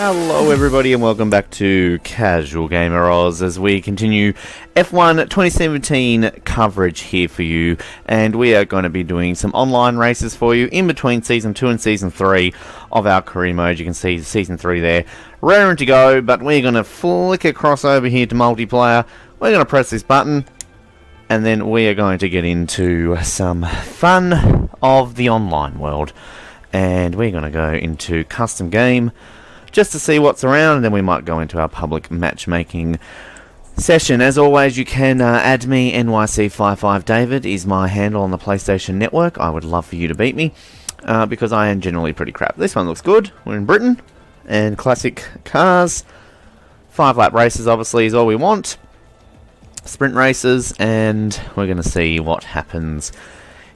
Hello everybody and welcome back to Casual Gamer Oz as we continue F1 2017 coverage here for you, and we are going to be doing some online races for you in between Season 2 and Season 3 of our career mode. You can see Season 3 there, raring to go, but we're going to flick across over here to multiplayer. We're going to press this button and then we are going to get into some fun of the online world, and we're going to go into custom game just to see what's around, and then we might go into our public matchmaking session. As always, you can add me. NYC55David is my handle on the PlayStation Network. I would love for you to beat me, because I am generally pretty crap. This one looks good. We're in Britain, and classic cars. 5-lap races, obviously, is all we want. Sprint races, and we're going to see what happens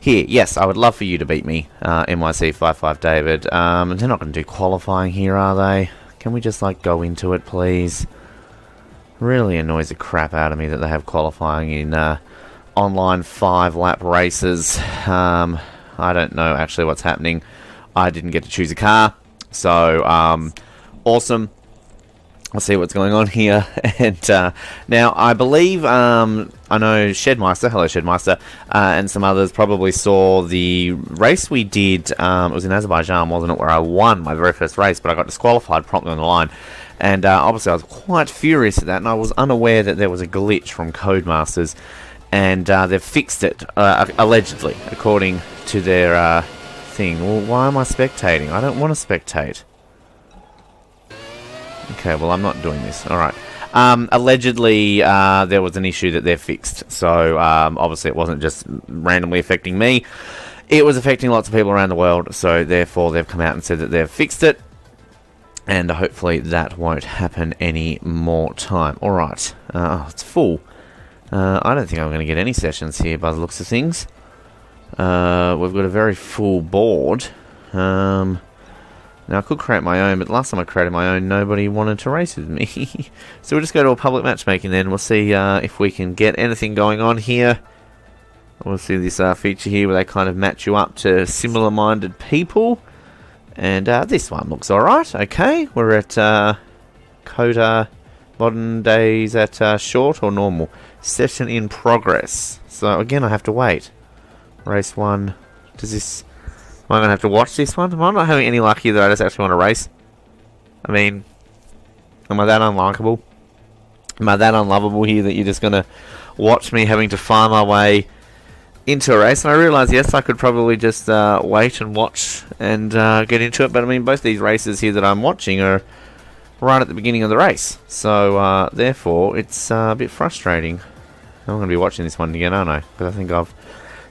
here. Yes, I would love for you to beat me, NYC55David. They're not going to do qualifying here, are they? Can we just, like, go into it, please? Really annoys the crap out of me that they have qualifying in online 5-lap races. I don't know actually what's happening. I didn't get to choose a car, so awesome. I'll see what's going on here. And now I believe, I know Shedmeister, hello Shedmeister, and some others probably saw the race we did. It was in Azerbaijan, wasn't it, where I won my very first race, but I got disqualified promptly on the line. And obviously I was quite furious at that, and I was unaware that there was a glitch from Codemasters, and they've fixed it, allegedly, according to their thing. Well, why am I spectating? I don't want to spectate. Okay, well, I'm not doing this. Alright. Allegedly, there was an issue that they've fixed. So, obviously, it wasn't just randomly affecting me. It was affecting lots of people around the world. So, therefore, they've come out and said that they've fixed it. And hopefully, that won't happen any more time. Alright. Oh, it's full. I don't think I'm going to get any sessions here by the looks of things. We've got a very full board. Now, I could create my own, but last time I created my own, nobody wanted to race with me. So we'll just go to a public matchmaking then. We'll see if we can get anything going on here. We'll see this feature here where they kind of match you up to similar-minded people. And this one looks alright. Okay, we're at Coda Modern Days at short or normal. Session in progress. So, again, I have to wait. Race 1. Does this... Am I going to have to watch this one? Am I not having any luck here that I just actually want to race? I mean, am I that unlikable? Am I that unlovable here that you're just going to watch me having to find my way into a race? And I realise, yes, I could probably just wait and watch and get into it. But I mean, both these races here that I'm watching are right at the beginning of the race. So, therefore, it's a bit frustrating. I'm going to be watching this one again, aren't I? Because I think I've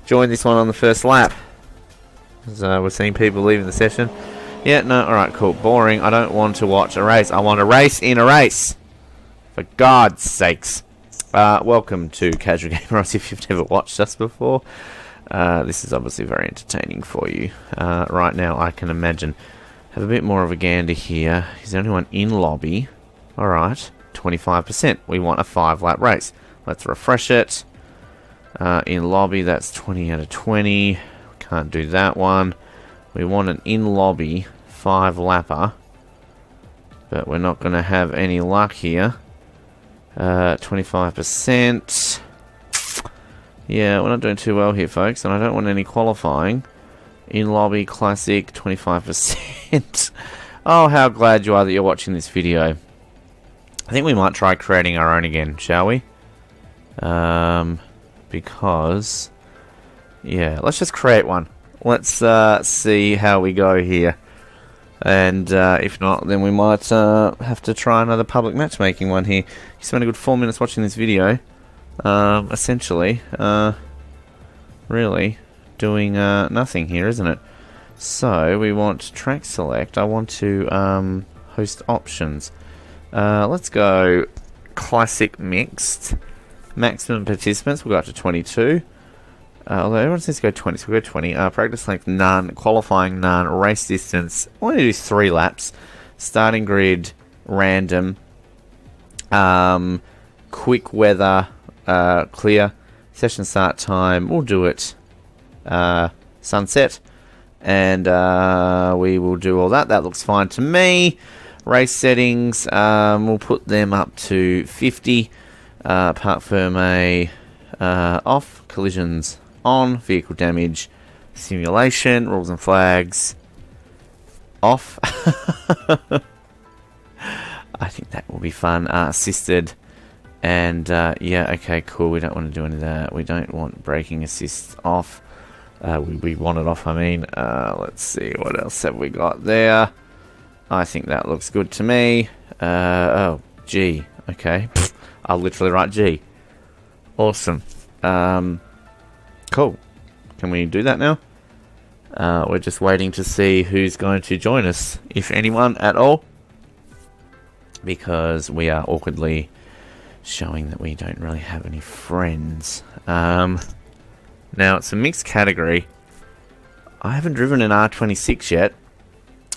joined this one on the first lap. So we're seeing people leaving the session. Yeah, no, alright, cool. Boring. I don't want to watch a race. I want to race in a race. For God's sakes. Welcome to Casual Gamer Oz if you've never watched us before. This is obviously very entertaining for you. Right now, I can imagine. Have a bit more of a gander here. Is there anyone in lobby? Alright, 25%. We want a 5-lap race. Let's refresh it. In lobby, that's 20 out of 20. Can't do that one. We want an in-lobby 5-lapper, but we're not going to have any luck here. 25%. Yeah, we're not doing too well here, folks, and I don't want any qualifying. In-lobby classic, 25%. Oh, how glad you are that you're watching this video. I think we might try creating our own again, shall we? Because... yeah, let's just create one. Let's see how we go here. And if not, then we might have to try another public matchmaking one here. You spent a good 4 minutes watching this video. Essentially, really doing nothing here, isn't it? So, we want track select. I want to host options. Let's go classic mixed. Maximum participants, we'll go up to 22. Although everyone says to go 20, so we'll go 20. Practice length, none. Qualifying, none. Race distance, I want to do 3 laps. Starting grid, random. Quick weather, clear. Session start time, we'll do it sunset. And we will do all that. That looks fine to me. Race settings, we'll put them up to 50. Parc ferme off. Collisions on. Vehicle damage. Simulation. Rules and flags off. I think that will be fun. Assisted. And, yeah, okay, cool. We don't want to do any of that. We don't want braking assist off. We want it off, I mean. Let's see, what else have we got there? I think that looks good to me. Oh, G. Okay. I'll literally write G. Awesome. Cool. Can we do that now? We're just waiting to see who's going to join us, if anyone at all. Because we are awkwardly showing that we don't really have any friends. Now, it's a mixed category. I haven't driven an R26 yet.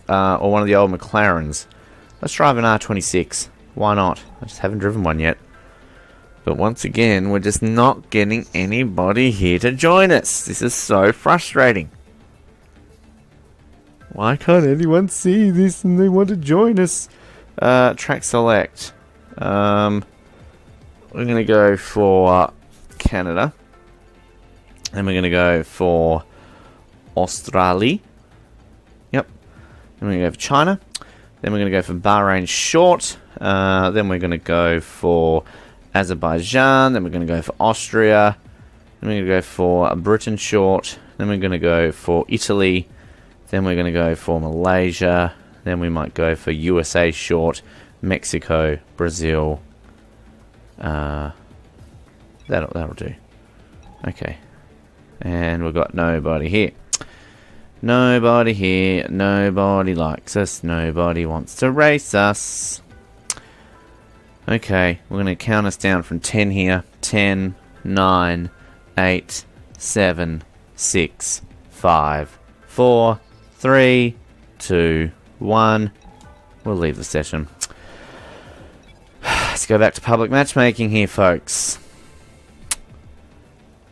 Or one of the old McLarens. Let's drive an R26. Why not? I just haven't driven one yet. But once again, we're just not getting anybody here to join us. This is so frustrating. Why can't anyone see this and they want to join us? Track select. We're going to go for Canada. And we're going to go for Australia. Yep. Then we're going to go for China. Then we're going to go for Bahrain short. Then we're going to go for Azerbaijan. Then we're going to go for Austria. Then we're going to go for Britain short. Then we're going to go for Italy. Then we're going to go for Malaysia. Then we might go for USA short, Mexico, Brazil. That'll do. Okay. And we've got nobody here. Nobody here. Nobody likes us. Nobody wants to race us. Okay, we're going to count us down from 10 here. 10, 9, 8, 7, 6, 5, 4, 3, 2, 1. We'll leave the session. Let's go back to public matchmaking here, folks.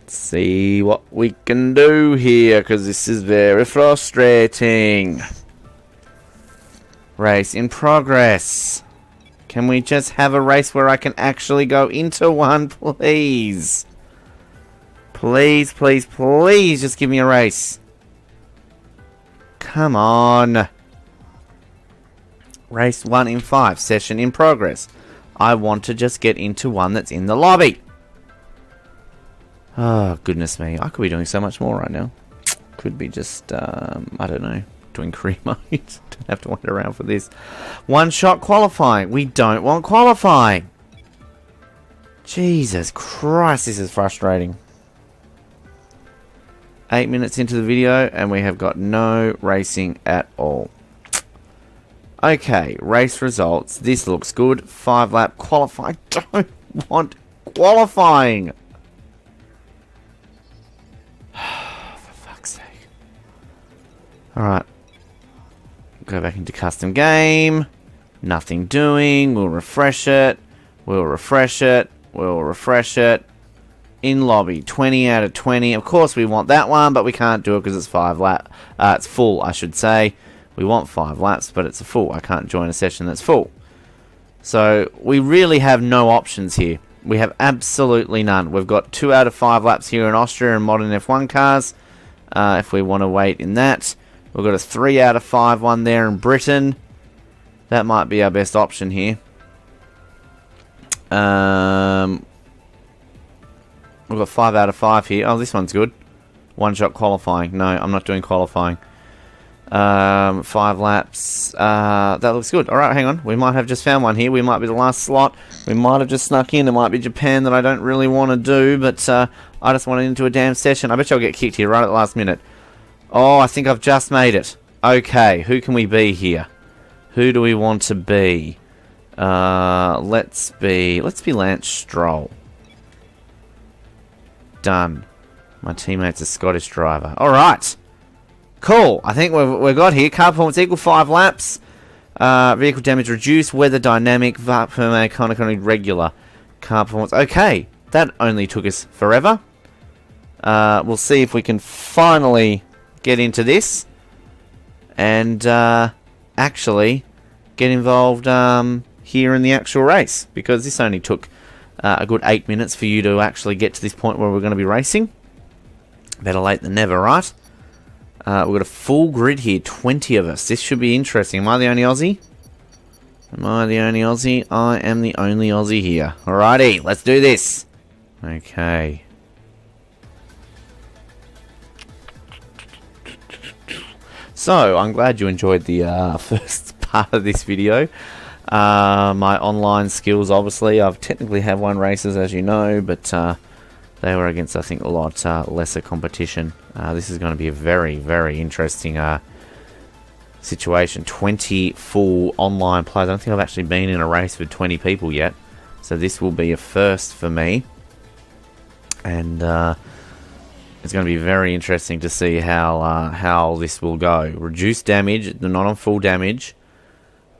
Let's see what we can do here, because this is very frustrating. Race in progress. Can we just have a race where I can actually go into one, please? Please, please, please, just give me a race. Come on. Race 1 in 5. Session in progress. I want to just get into one that's in the lobby. Oh, goodness me. I could be doing so much more right now. Could be just, I don't know, doing career mode. Don't have to wait around for this. One-shot qualifying. We don't want qualifying. Jesus Christ, this is frustrating. 8 minutes into the video and we have got no racing at all. Okay, race results. This looks good. 5-lap qualifying. I don't want qualifying. For fuck's sake. Alright. Go back into custom game. Nothing doing. We'll refresh it. We'll refresh it. We'll refresh it. In lobby, 20 out of 20. Of course we want that one, but we can't do it because it's 5 lap. It's full, I should say. We want 5 laps, but it's a full. I can't join a session that's full. So we really have no options here. We have absolutely none. We've got 2 out of 5 laps here in Austria and modern F1 cars. If we want to wait in that. We've got a 3 out of 5 one there in Britain. That might be our best option here. We've got 5 out of 5 here. Oh, this one's good. One-shot qualifying. No, I'm not doing qualifying. 5 laps. That looks good. Alright, hang on. We might have just found one here. We might be the last slot. We might have just snuck in. There might be Japan that I don't really want to do, but I just wanted into a damn session. I bet you I'll get kicked here right at the last minute. Oh, I think I've just made it. Okay, who can we be here? Who do we want to be? Let's be Lance Stroll. Done. My teammate's a Scottish driver. Alright. Cool. I think we've got here. Car performance equal 5 laps. Vehicle damage reduced. Weather dynamic. VAP perma economy regular. Car performance. Okay. That only took us forever. We'll see if we can finally get into this. And actually get involved here in the actual race, because this only took a good 8 minutes for you to actually get to this point where we're going to be racing. Better late than never, right? We've got a full grid here, 20 of us. This should be interesting. Am I the only Aussie? Am I the only Aussie? I am the only Aussie here. Alrighty, let's do this. Okay. So, I'm glad you enjoyed the first part of this video. My online skills, obviously, I've technically had won races, as you know, but they were against, I think, a lot lesser competition. This is going to be a very, very interesting situation. 20 full online players. I don't think I've actually been in a race with 20 people yet, so this will be a first for me. And it's going to be very interesting to see how this will go. Reduced damage, they're not on full damage.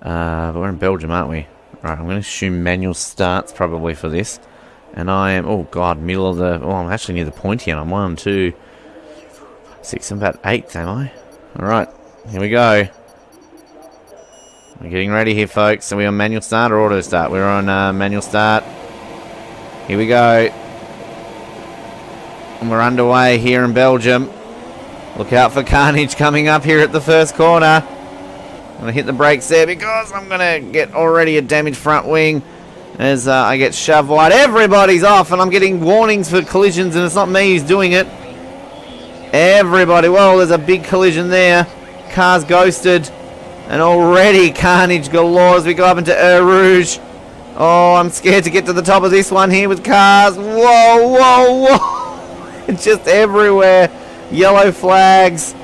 But we're in Belgium, aren't we? Right, I'm going to assume manual starts probably for this. And I am, oh god, middle of the, oh, I'm actually near the point here. I'm 1, 2, 6, I'm about 8th, am I? Alright, here we go. We're getting ready here, folks. Are we on manual start or auto start? We're on manual start. Here we go. And we're underway here in Belgium. Look out for carnage coming up here at the first corner. I'm going to hit the brakes there because I'm going to get already a damaged front wing as I get shoved wide. Everybody's off and I'm getting warnings for collisions, and it's not me who's doing it. Everybody. Well, there's a big collision there. Car's ghosted. And already carnage galore as we go up into Eau Rouge. Oh, I'm scared to get to the top of this one here with cars. Whoa, whoa, whoa. It's just everywhere. Yellow flags.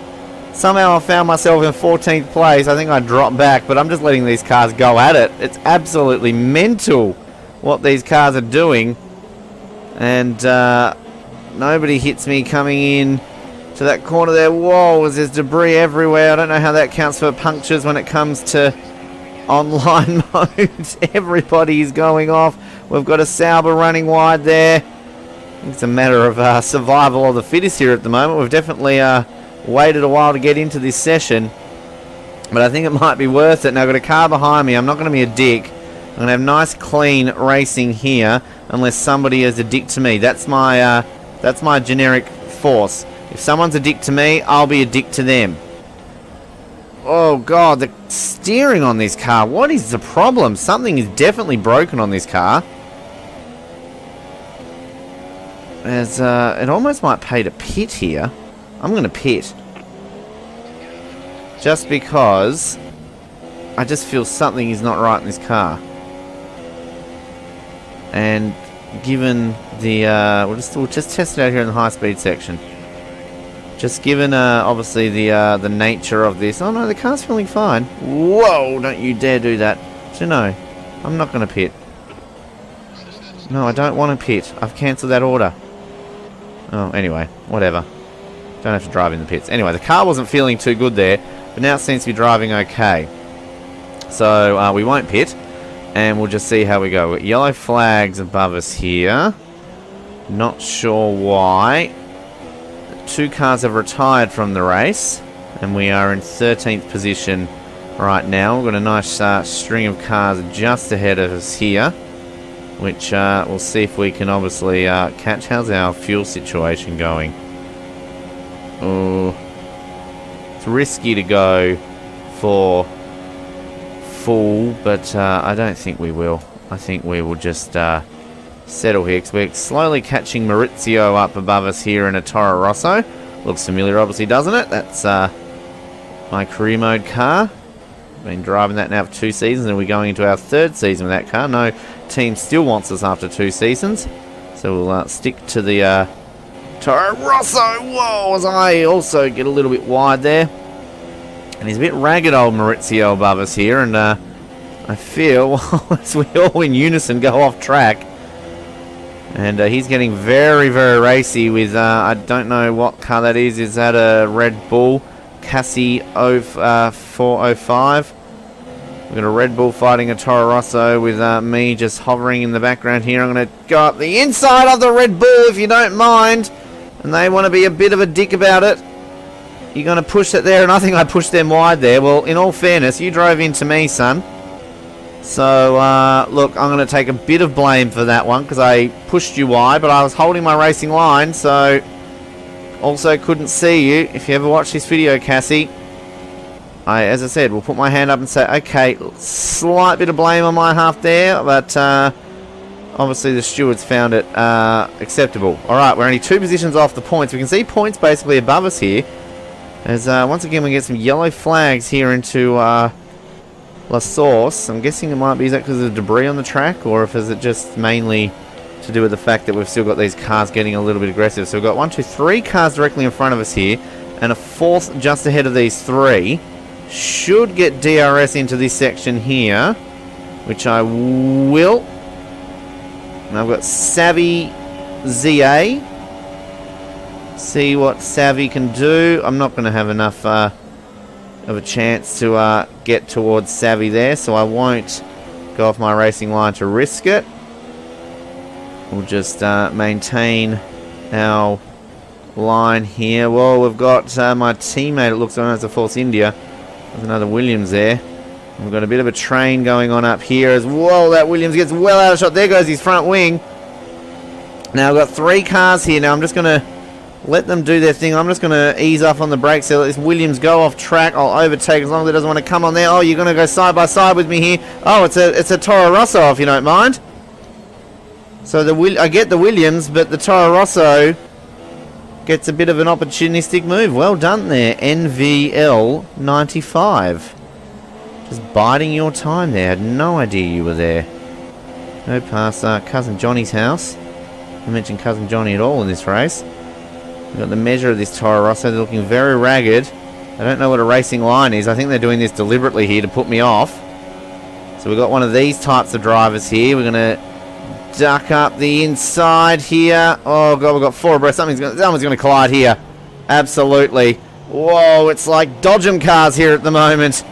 Somehow I found myself in 14th place. I think I dropped back, but I'm just letting these cars go at it. It's absolutely mental what these cars are doing. And nobody hits me coming in to that corner there. Whoa, there's debris everywhere. I don't know how that counts for punctures when it comes to online mode. Everybody is going off. We've got a Sauber running wide there. It's a matter of survival of the fittest here at the moment. We've definitely waited a while to get into this session, but I think it might be worth it. Now I've got a car behind me. I'm not going to be a dick. I'm going to have nice clean racing here unless somebody is a dick to me. That's my generic force. If someone's a dick to me, I'll be a dick to them. Oh god, the steering on this car. What is the problem? Something is definitely broken on this car. As it almost might pay to pit here. I'm going to pit. Just because I just feel something is not right in this car. And given the we'll just test it out here in the high speed section. Just given obviously the nature of this. Oh no, the car's feeling fine. Whoa, don't you dare do that. So no, I'm not going to pit. No, I don't want to pit. I've cancelled that order. Oh, anyway, whatever. Don't have to drive in the pits. Anyway, the car wasn't feeling too good there, but now it seems to be driving okay. So we won't pit, and we'll just see how we go. We've got yellow flags above us here. Not sure why. 2 cars have retired from the race, and we are in 13th position right now. We've got a nice string of cars just ahead of us here, which we'll see if we can obviously catch. How's our fuel situation going? Oh, it's risky to go for full, but I don't think we will. I think we will just settle here, because we're slowly catching Maurizio up above us here in a Toro Rosso. Looks familiar, obviously, doesn't it? That's my career mode car. Been driving that now for 2 seasons, and we're going into our 3rd season with that car. No team still wants us after 2 seasons, so we'll stick to the Toro Rosso. Whoa, as I also get a little bit wide there. And he's a bit ragged, old Maurizio, above us here, and I feel, as we all in unison go off track, and he's getting very, very racy with, I don't know what car that is. Is that a Red Bull Cassie 405? We've got a Red Bull fighting a Toro Rosso with me just hovering in the background here. I'm going to go up the inside of the Red Bull, if you don't mind. And they want to be a bit of a dick about it. You're going to push it there, and I think I pushed them wide there. Well, in all fairness, you drove into me, son. So, look, I'm going to take a bit of blame for that one because I pushed you wide, but I was holding my racing line, so also couldn't see you. If you ever watch this video, Cassie, as I said, we'll put my hand up and say, okay, slight bit of blame on my half there, but obviously the stewards found it acceptable. Alright, we're only 2 positions off the points. We can see points basically above us here. As once again we get some yellow flags here into La Source. I'm guessing it might be, is that because of the debris on the track, or if is it just mainly to do with the fact that we've still got these cars getting a little bit aggressive. So we've got 1, 2, 3 cars directly in front of us here, and a 4th just ahead of these 3. Should get DRS into this section here, which I will. And I've got Savvy ZA. See what Savvy can do. I'm not going to have enough of a chance to get towards Savvy there, so I won't go off my racing line to risk it. We'll just maintain our line here. Well, we've got my teammate, it looks like, as a Force India. There's another Williams there. We've got a bit of a train going on up here as well. That Williams gets well out of shot. There goes his front wing. Now, I've got 3 cars here. Now, I'm just going to let them do their thing. I'm just going to ease off on the brakes. So let this Williams go off track. I'll overtake as long as it doesn't want to come on there. Oh, you're going to go side by side with me here. Oh, it's a Toro Rosso, if you don't mind. So I get the Williams, but the Toro Rosso gets a bit of an opportunistic move. Well done there, NVL 95. Just biding your time there. Had no idea you were there. Go past Cousin Johnny's house. I mentioned Cousin Johnny at all in this race. We've got the measure of this Toro Rosso. They're looking very ragged. I don't know what a racing line is. I think they're doing this deliberately here to put me off. So we've got one of these types of drivers here. We're going to duck up the inside here. Oh god, we've got 4 abreast. Someone's going to collide here. Absolutely. Whoa, it's like Dodgem cars here at the moment.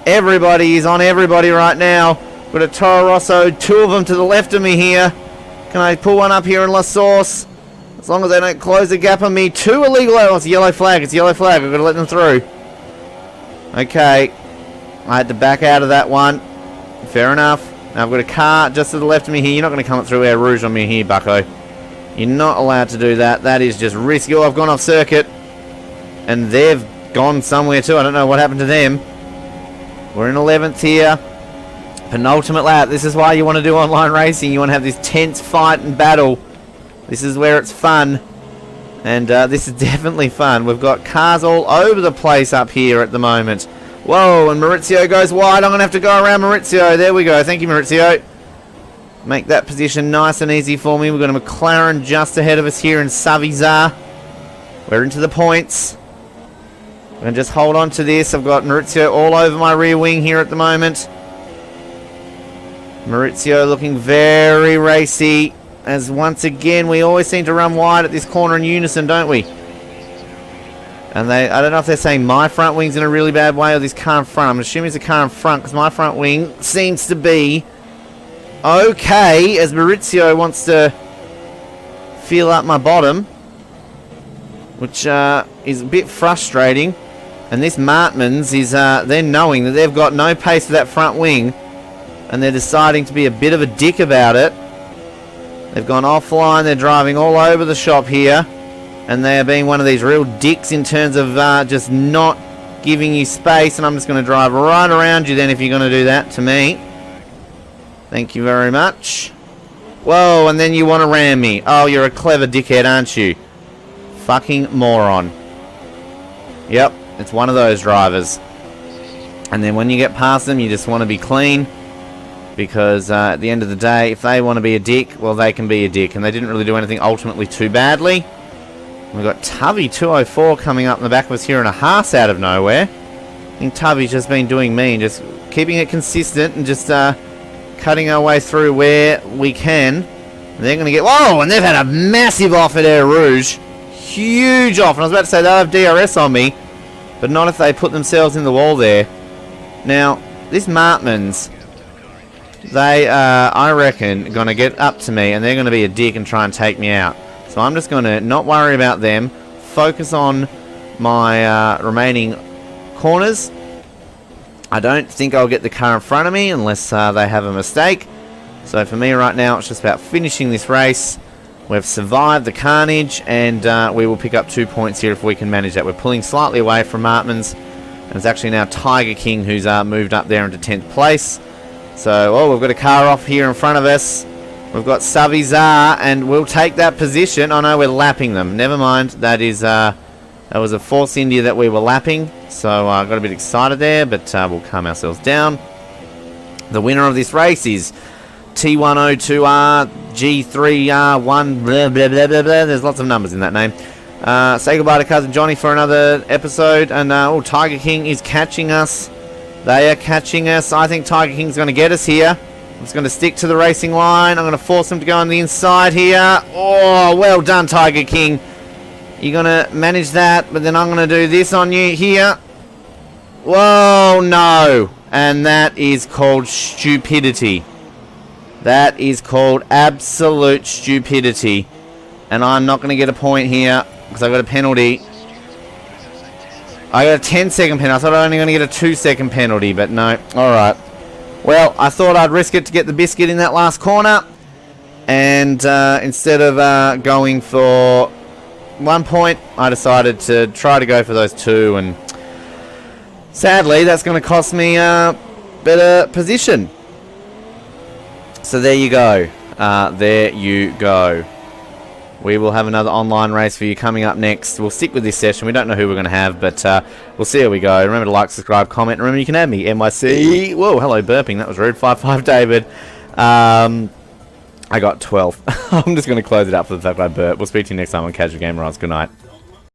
Everybody is on everybody right now. Got a Toro Rosso, 2 of them to the left of me here. Can I pull one up here in La Source? As long as they don't close the gap on me. 2 illegal. Oh, it's a yellow flag. It's a yellow flag. I've got to let them through. Okay. I had to back out of that one. Fair enough. Now I've got a car just to the left of me here. You're not going to come up through Air Rouge on me here, bucko. You're not allowed to do that. That is just risky. Oh, I've gone off circuit. And they've gone somewhere too. I don't know what happened to them. We're in 11th here. Penultimate lap. This is why you want to do online racing. You want to have this tense fight and battle. This is where it's fun. And this is definitely fun. We've got cars all over the place up here at the moment. Whoa, and Maurizio goes wide. I'm going to have to go around Maurizio. There we go. Thank you, Maurizio. Make that position nice and easy for me. We've got a McLaren just ahead of us here in Saviza. We're into the points. I'm going to just hold on to this. I've got Maurizio all over my rear wing here at the moment. Maurizio looking very racy. As once again, we always seem to run wide at this corner in unison, don't we? And I don't know if they're saying my front wing's in a really bad way or this car in front. I'm assuming it's a car in front because my front wing seems to be okay as Maurizio wants to feel up my bottom, which is a bit frustrating. And this Martmans is, they're knowing that they've got no pace for that front wing and they're deciding to be a bit of a dick about it. They've gone offline. They're driving all over the shop here. And they are being one of these real dicks in terms of just not giving you space. And I'm just going to drive right around you then if you're going to do that to me. Thank you very much. Whoa, and then you want to ram me. Oh, you're a clever dickhead, aren't you? Fucking moron. Yep, it's one of those drivers. And then when you get past them, you just want to be clean. Because at the end of the day, if they want to be a dick, well, they can be a dick. And they didn't really do anything ultimately too badly. We've got Tubby 204 coming up in the back of us here in a Haas out of nowhere. I think Tubby's just been doing me and just keeping it consistent and just cutting our way through where we can. And they're going to get... Whoa! And they've had a massive off at Air Rouge. Huge off. And I was about to say they'll have DRS on me. But not if they put themselves in the wall there. Now, this Martmans... They, I reckon, going to get up to me and they're going to be a dick and try and take me out. So I'm just going to not worry about them, focus on my remaining corners. I don't think I'll get the car in front of me unless they have a mistake. So for me right now, it's just about finishing this race. We've survived the carnage, and we will pick up 2 points here if we can manage that. We're pulling slightly away from Martmans, and it's actually now Tiger King who's moved up there into 10th place. So, we've got a car off here in front of us. We've got Savizar, and we'll take that position. Oh no, we're lapping them. Never mind. That was a Force India that we were lapping. So I got a bit excited there, but we'll calm ourselves down. The winner of this race is T102R G3R1 blah blah blah blah blah. There's lots of numbers in that name. Say goodbye to Cousin Johnny for another episode. And Tiger King is catching us. They are catching us. I think Tiger King's going to get us here. I'm just going to stick to the racing line. I'm going to force him to go on the inside here. Oh, well done, Tiger King. You're going to manage that, but then I'm going to do this on you here. Whoa, no. And that is called stupidity. That is called absolute stupidity. And I'm not going to get a point here because I got a penalty. I got a 10-second penalty. I thought I was only going to get a 2-second penalty, but no. Alright. Well, I thought I'd risk it to get the biscuit in that last corner. And instead of going for 1 point, I decided to try to go for those 2. And sadly, that's going to cost me a better position. So there you go. There you go. We will have another online race for you coming up next. We'll stick with this session. We don't know who we're going to have, but we'll see how we go. Remember to like, subscribe, comment. Remember, you can add me, NYC. Whoa, hello, burping. That was rude. 55 David. I got 12. I'm just going to close it out for the fact that I burp. We'll speak to you next time on Casual Gamer. Good night.